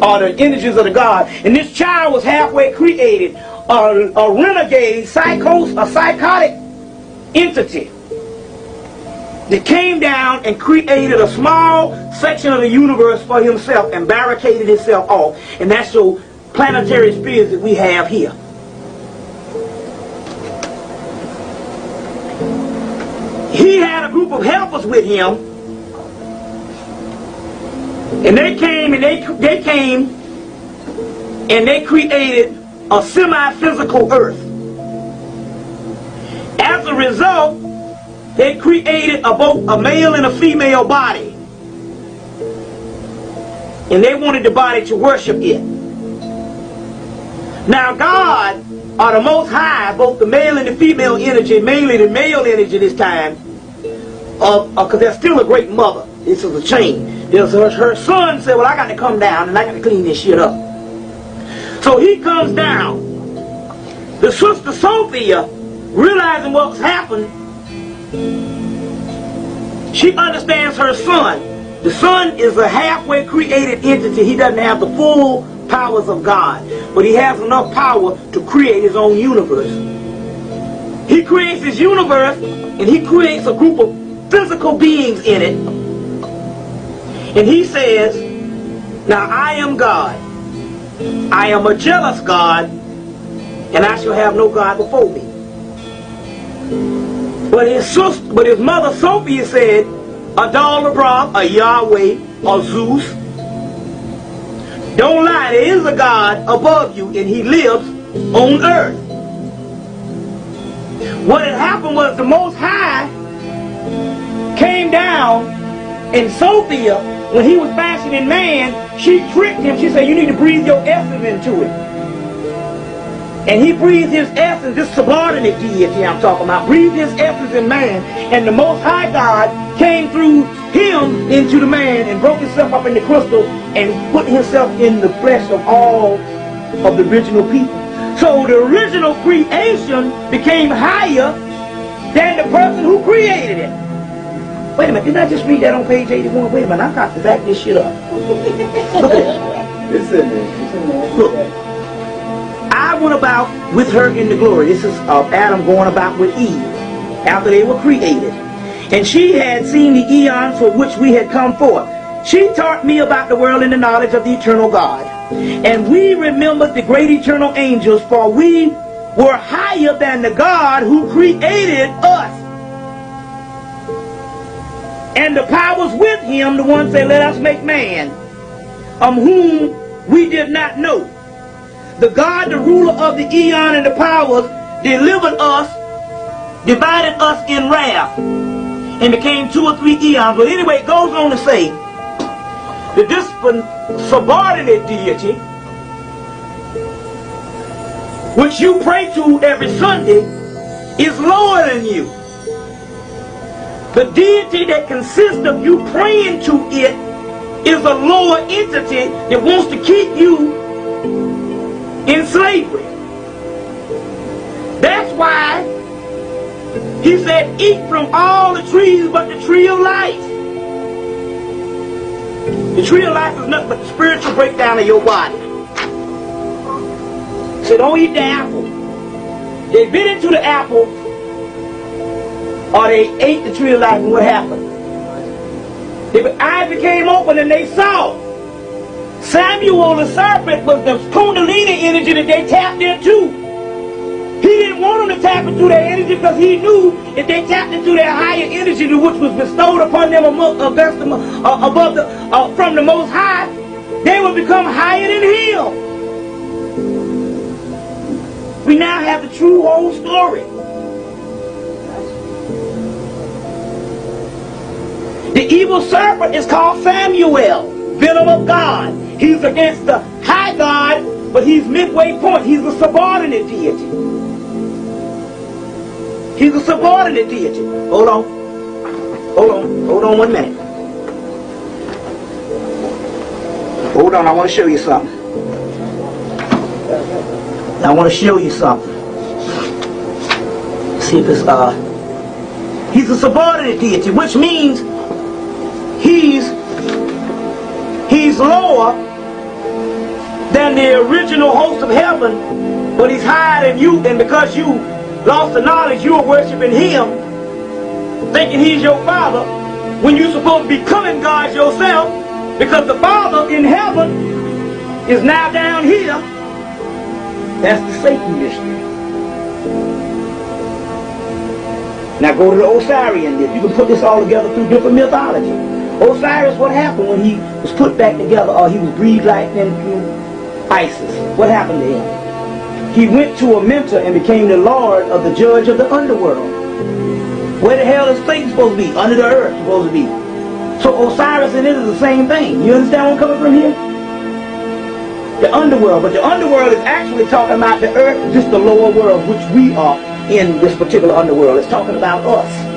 or the energies of the God. And this child was halfway created, a renegade, a psychotic entity that came down and created a small section of the universe for himself and barricaded himself off. And that's the planetary spheres that we have here. He had a group of helpers with him, and they came and they created a semi-physical earth. As a result, they created both a male and a female body, and they wanted the body to worship it. Now God, or the Most High, both the male and the female energy, mainly the male energy this time, because there's still a great mother. This is a chain. There's her son said, well, I got to come down and I got to clean this shit up. So he comes down. The sister Sophia, realizing what's happened, she understands her son. The son is a halfway created entity. He doesn't have the full powers of God, but he has enough power to create his own universe. He creates his universe, and he creates a group of physical beings in it. And he says, now I am God. I am a jealous God, and I shall have no God before me. But his mother Sophia said, Adal Abram, a Yahweh, or Zeus. Don't lie, there is a God above you, and he lives on earth. What had happened was the Most High came down, and Sophia, when he was fashioning man, she tricked him. She said, you need to breathe your essence into it. And he breathed his essence, this subordinate deity I'm talking about, breathed his essence in man, and the Most High God came through him into the man and broke himself up in the crystal and put himself in the flesh of all of the original people. So the original creation became higher than the person who created it. Wait a minute, didn't I just read that on page 81? Wait a minute, I've got to back this shit up. Look at that. It's in there. Look. I went about with her in the glory. This is Adam going about with Eve after they were created. And she had seen the eons for which we had come forth. She taught me about the world and the knowledge of the eternal God. And we remembered the great eternal angels, for we were higher than the God who created us. And the powers with him, the ones that let us make man, whom we did not know. The God, the ruler of the eon and the powers, delivered us, divided us in wrath, and became 2 or 3 eons. But anyway, it goes on to say that this subordinate deity, which you pray to every Sunday, is lower than you. The deity that consists of you praying to it is a lower entity that wants to keep you in slavery. That's why he said, eat from all the trees but the tree of life. The tree of life is nothing but the spiritual breakdown of your body. So don't eat the apple. They bit into the apple, or they ate the tree of life, and what happened? Their eyes became open and they saw. Samuel the serpent was the Kundalini energy that they tapped into. He didn't want them to tap into their energy because he knew if they tapped into their higher energy, which was bestowed upon them from the Most High, they would become higher than him. We now have the true whole story. The evil serpent is called Samuel, venom of God. He's against the high God, but he's midway point. He's a subordinate deity. He's a subordinate deity. Hold on 1 minute. Hold on, I want to show you something. See if it's he's a subordinate deity, which means he's lower the original host of heaven, but he's higher than you, and because you lost the knowledge, you are worshiping him, thinking he's your father, when you're supposed to be becoming God yourself, because the Father in heaven is now down here. That's the Satan mystery. Now go to the Osirian myth. You can put this all together through different mythology. Osiris, what happened when he was put back together, or he was breathed life into Isis? What happened to him? He went to a mentor and became the lord of the judge of the underworld. Where the hell is Satan supposed to be? Under the earth supposed to be. So Osiris and it is the same thing. You understand where I'm coming from here? The underworld. But the underworld is actually talking about the earth, just the lower world, which we are in this particular underworld. It's talking about us.